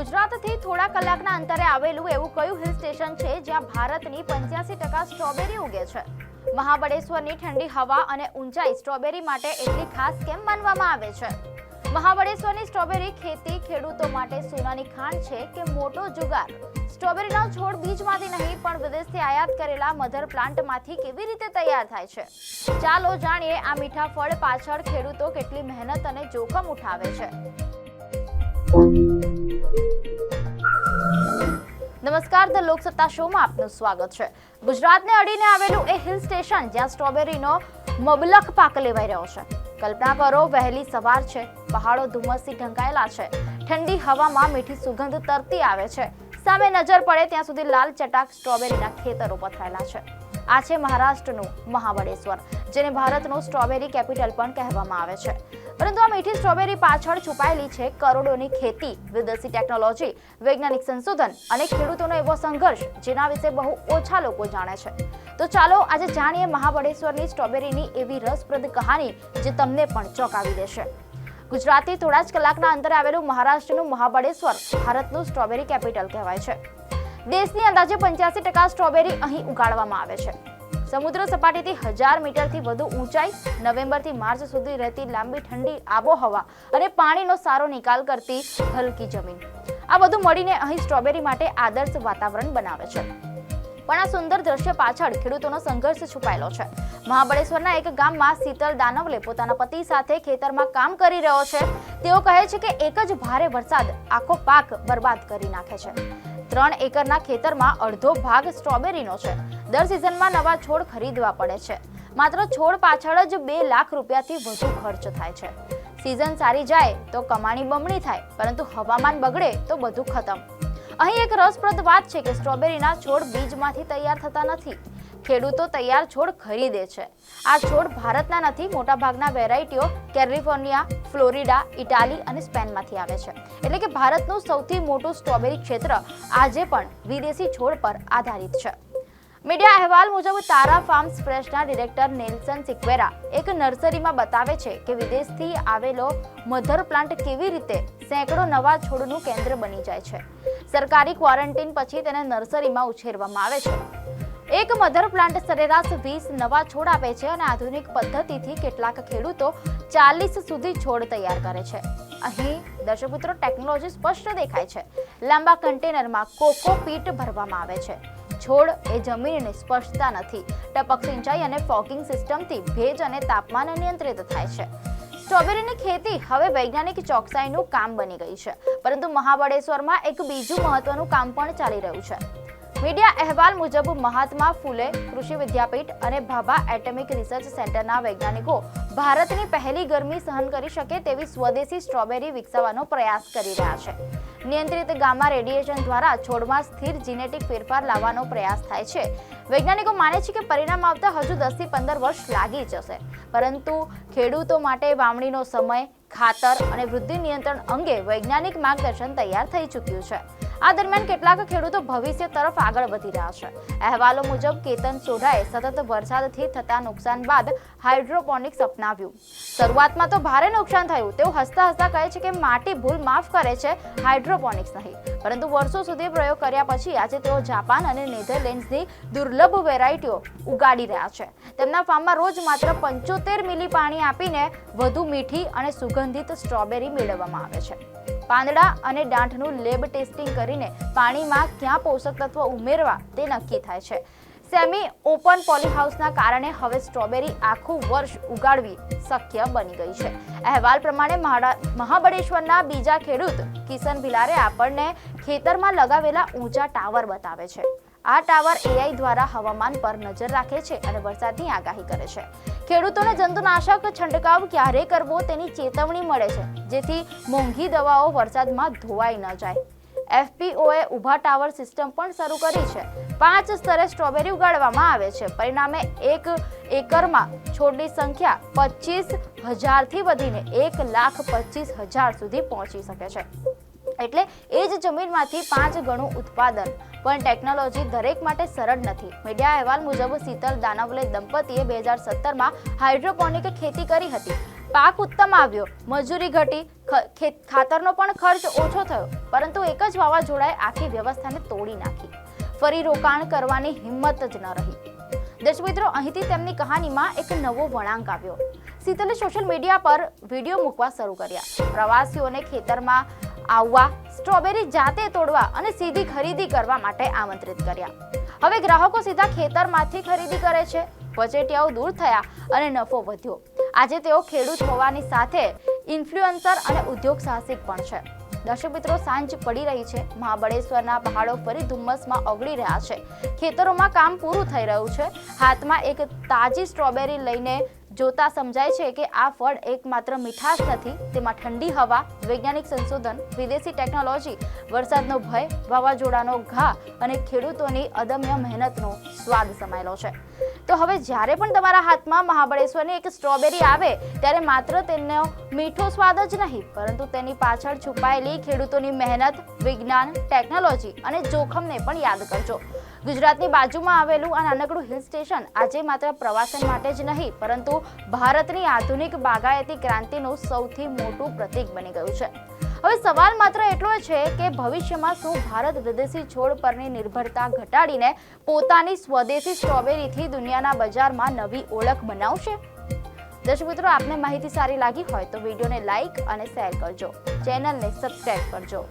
ગુજરાતથી થોડા કલાકના અંતરે આવેલું એવું કયું હિલ સ્ટેશન છે જ્યાં ભારતની 85% સ્ટ્રોબેરી ઉગે છે? મહાબળેશ્વરની ઠંડી હવા અને ઊંચાઈ સ્ટ્રોબેરી માટે એટલી ખાસ કેમ માનવામાં આવે છે? મહાબળેશ્વરની સ્ટ્રોબેરી ખેતી ખેડૂતો માટે સોનાની ખાણ છે કે મોટો જુગાર? સ્ટ્રોબેરીનો છોડ બીજમાંથી નહીં પણ વિદેશથી આયાત કરેલા મધર પ્લાન્ટમાંથી કેવી રીતે તૈયાર થાય છે? ચાલો જાણીએ આ મીઠા ફળ પાછળ ખેડૂતો કેટલી મહેનત અને જોખમ ઉઠાવે છે. નમસ્કાર, ધ લોકસત્તા શોમાં આપનું સ્વાગત છે. ગુજરાતને અડીને આવેલું એ હિલ સ્ટેશન જ્યાં સ્ટ્રોબેરીનો મબલખ પાક લેવાઈ રહ્યો છે. કલ્પના કરો, વહેલી સવાર છે, પહાડો ધુમ્મસથી ઢંકાયેલા છે, ઠંડી હવામાં મીઠી સુગંધ તરતી આવે છે, સામે નજર પડે ત્યાં સુધી લાલ ચટાક સ્ટ્રોબેરીના ખેતરો પથરાયેલા છે. આ છે મહારાષ્ટ્રનું મહાબળેશ્વર, જેને ભારતનું સ્ટ્રોબેરી કેપિટલ પણ કહેવામાં આવે છે. પરંતુ આ મીઠી સ્ટ્રોબેરી પાછળ છુપાયેલી છે કરોડોની ખેતી, વિદેશી ટેકનોલોજી, વૈજ્ઞાનિક સંશોધન અને ખેડૂતોનો એવો સંઘર્ષ જેના વિશે બહુ ઓછા લોકો જાણે છે. તો ચાલો આજે જાણીએ મહાબળેશ્વરની સ્ટ્રોબેરીની એવી રસપ્રદ કહાની જે તમને પણ ચોંકાવી દેશે. ગુજરાતથી થોડા જ કલાકના અંતરે આવેલું મહારાષ્ટ્રનું મહાબળેશ્વર ભારતનું સ્ટ્રોબેરી કેપિટલ કહેવાય છે. દેશની અંદાજે 85% સ્ટ્રોબેરી અહીં ઉગાડવામાં આવે છે. સમુદ્ર સપાટીથી 1000 મીટરથી વધુ ઊંચાઈ, નવેમ્બરથી માર્ચ સુધી રહેતી લાંબી ઠંડી આબોહવા અને પાણીનો સારો નિકાલ કરતી હલકી જમીન, આ બધું મળીને અહીં સ્ટ્રોબેરી માટે આદર્શ વાતાવરણ બનાવે છે. પણ આ સુંદર દ્રશ્ય પાછળ ખેડૂતોનો સંઘર્ષ છુપાયેલો છે. મહાબળેશ્વરના એક ગામમાં શીતલ દાનવલે પોતાના પતિ સાથે ખેતરમાં કામ કરી રહ્યો છે. તેઓ કહે છે કે એક જ ભારે વરસાદ આખો પાક બરબાદ કરી નાખે છે. 3 એકરના ખેતરમાં અડધો ભાગ સ્ટ્રોબેરીનો છે. દર સિઝનમાં નવા છોડ ખરીદવા પડે છે. માત્ર છોડ પાછળ જ 2 લાખ રૂપિયાથી વધુ ખર્ચ થાય છે. સિઝન સારી જાય તો કમાણી બમણી થાય, પરંતુ હવામાન બગડે તો બધું ખતમ. અહીં એક રસપ્રદ વાત છે કે સ્ટ્રોબેરીના છોડ બીજમાંથી તૈયાર થતા નથી. ખેડૂતો તૈયાર છોડ ખરીદે છે. આ છોડ ભારતના નથી, મોટાભાગના વેરાયટીઓ કેલિફોર્નિયા, ફ્લોરિડા, ઇટાલી અને સ્પેનમાંથી આવે છે. એટલે કે ભારતનું સૌથી મોટું સ્ટ્રોબેરી ક્ષેત્ર આજે પણ વિદેશી છોડ પર આધારિત છે. મીડિયા અહેવાલ મુજબ તારા ફાર્મ્સ ફ્રેશના ડિરેક્ટર નેલ્સન સિક્વેરા એક નર્સરીમાં બતાવે છે કે વિદેશથી આવેલો મધર પ્લાન્ટ કેવી રીતે સેંકડો નવા છોડનું કેન્દ્ર બની જાય છે. સરકારી ક્વોરન્ટીન પછી તેને નર્સરીમાં ઉછેરવામાં આવે છે. એક મધર પ્લાન્ટ સરેરાશ 20 નવા છોડ આપે છે અને આધુનિક પદ્ધતિથી કેટલાક ખેડૂતો 40 સુધી છોડ તૈયાર કરે છે. અહીં દર્શક મિત્રો, ટેકનોલોજી સ્પષ્ટ દેખાય છે. લાંબા કન્ટેનરમાં કોકોપીટ ભરવામાં આવે છે. છોડ એ જમીનને સ્પર્શતા નથી. ટપક સિંચાઈ અને ફોગિંગ સિસ્ટમથી ભેજ અને તાપમાન નિયંત્રિત થાય છે. સ્ટ્રોબેરીની ખેતી હવે વૈજ્ઞાનિક ચોકસાઈનું કામ બની ગઈ છે. પરંતુ મહાબળેશ્વરમાં એક બીજું મહત્વનું કામ પણ ચાલી રહ્યું છે. મીડિયા અહેવાલ મુજબ મહાત્મા ફૂલે કૃષિ વિદ્યાપીઠ અને ભાભા એટમિક રિસર્ચ સેન્ટરના વૈજ્ઞાનિકો ભારતની પહેલી ગરમી સહન કરી શકે તેવી સ્વદેશી સ્ટ્રોબેરી વિકસાવવાનો પ્રયાસ કરી રહ્યા છે. નિયંત્રિત ગામા રેડિયેશન દ્વારા છોડમાં સ્થિર જીનેટિક ફેરફાર લાવવાનો પ્રયાસ થાય છે. વૈજ્ઞાનિકો માને છે કે પરિણામ આવતા હજુ 10 થી 15 વર્ષ લાગી જશે, પરંતુ ખેડૂતો માટે વાવણીનો સમય, ખાતર અને વૃદ્ધિ નિયંત્રણ અંગે વૈજ્ઞાનિક માર્ગદર્શન તૈયાર થઈ ચૂક્યું છે. આ દરમિયાન કેટલાક ખેડૂતો ભવિષ્ય તરફ આગળ વધી રહ્યા છે. અહેવાલો મુજબ કેતન સોઢાએ સતત વરસાદથી થતા નુકસાન બાદ હાઇડ્રોપોનિક્સ અપનાવ્યું. શરૂઆતમાં તો ભારે નુકસાન થયું. તેઓ હસતા હસતા કહે છે કે માટી ભૂલ માફ કરે છે, હાઇડ્રોપોનિક્સ નહીં. પરંતુ વર્ષો સુધી પ્રયોગ કર્યા પછી આજે તેઓ જાપાન અને નેધરલેન્ડ્સની દુર્લભ વેરાયટીઓ ઉગાડી રહ્યા છે. તેમના ફાર્મમાં રોજ માત્ર 75 મિલી પાણી આપીને વધુ મીઠી અને સુગંધિત સ્ટ્રોબેરી મેળવવામાં આવે છે. પાંદડા અને દાંઠનું લેબ ટેસ્ટિંગ કરીને પાણીમાં ક્યાં પોષક તત્વો ઉમેરવા તે નક્કી થાય છે. સેમી ઓપન પોલીહાઉસના કારણે હવે સ્ટ્રોબેરી આખું વર્ષ ઉગાડવી શક્ય બની ગઈ છે. અહેવાલ પ્રમાણે મહાબળેશ્વરના બીજા ખેડૂત કિશન ભિલારે આપણને ખેતરમાં લગાવેલા ઊંચા ટાવર બતાવે છે. આ ટાવર AI દ્વારા હવામાન પર નજર રાખે છે અને વરસાદની આગાહી કરે છે. ખેડૂતોને જંતુનાશક છંટકાવ ક્યારે કરવો તેની ચેતવણી મળે છે, જેથી મોંઘી દવાઓ વરસાદમાં ધોવાઈ ન જાય. FPOએ ઊભા ટાવર સિસ્ટમ પણ શરૂ કરી છે. 5 સ્તરે સ્ટ્રોબેરી ઉગાડવામાં આવે છે. પરિણામે 1 એકરમાં છોડની સંખ્યા 25,000 થી વધીને 1,25,000 સુધી પહોંચી શકે છે. એટલે એ જ જમીનમાંથી 5 ગણું ઉત્પાદન. પણ ટેકનોલોજી દરેક માટે સરળ નથી. મીડિયા અહેવાલ મુજબ શીતલ દાનવલે દંપતીએ 2017માં હાઇડ્રોપોનિક ખેતી કરી હતી. પાક ઉત્તમ આવ્યો, મજૂરી ઘટી, ખાતરનો પણ ખર્ચ ઓછો થયો, પરંતુ એક જ વાવાઝોડાએ આખી વ્યવસ્થાને તોડી નાખી. ફરી રોકાણ કરવાની હિંમત જ ન રહી. દર્શક મિત્રો, અહીંથી તેમની કહાનીમાં એક નવો વળાંક આવ્યો. શીતલે સોશિયલ મીડિયા પર વિડીયો મૂકવા શરૂ કર્યા. પ્રવાસીઓને ખેતરમાં આવવા, સ્ટ્રોબેરી જાતે તોડવા અને સીધી ખરીદી કરવા માટે આમંત્રિત કર્યા. હવે ગ્રાહકો સીધા ખેતરમાંથી ખરીદી કરે છે. વચેટિયાઓ દૂર થયા અને નફો વધ્યો. આજે તેઓ ખેડૂત હોવાની સાથે ઇન્ફ્લુએન્સર અને ઉદ્યોગ સાહસિક પણ છે. દર્શક મિત્રો, સાંજ પડી રહી છે. મહાબળેશ્વરના પહાડો ફરી ધુમ્મસમાં ઓગળી રહ્યા છે. ખેતરોમાં કામ પૂરું થઈ રહ્યું છે. હાથમાં એક તાજી સ્ટ્રોબેરી લઈને જોતા સમજાય છે કે આ ફળ એકમાત્ર મીઠાશ નથી, તેમાં ઠંડી હવા, વૈજ્ઞાનિક સંશોધન, વિદેશી ટેકનોલોજી, વરસાદનો ભય, વાવાઝોડાનો ઘા અને ખેડૂતોની અદમ્ય મહેનતનો સ્વાદ સમાયેલો છે. તો હવે જ્યારે પણ તમારા હાથમાં મહાબળેશ્વરની એક સ્ટ્રોબેરી આવે ત્યારે માત્ર તેનો મીઠો સ્વાદ જ નહીં, પરંતુ તેની પાછળ છુપાયેલી ખેડૂતોની મહેનત, વિજ્ઞાન, ટેકનોલોજી અને જોખમને પણ યાદ કરજો. ગુજરાતની બાજુમાં આવેલું આ નાનકડું હિલ સ્ટેશન આજે માત્ર પ્રવાસન માટે જ નહીં, પરંતુ ભારતની આધુનિક બાગાયતી ક્રાંતિનું સૌથી મોટું પ્રતીક બની ગયું છે. હવે સવાલ માત્ર એટલો છે કે ભવિષ્યમાં શું ભારત વિદેશી છોડ પરની નિર્ભરતા ઘટાડીને પોતાની સ્વદેશી સ્ટ્રોબેરીથી દુનિયાના બજારમાં નવી ઓળખ બનાવશે? દર્શક મિત્રો, આપને માહિતી સારી લાગી હોય તો વિડીયોને લાઇક અને શેર કરજો. ચેનલને સબસ્ક્રાઇબ કરજો.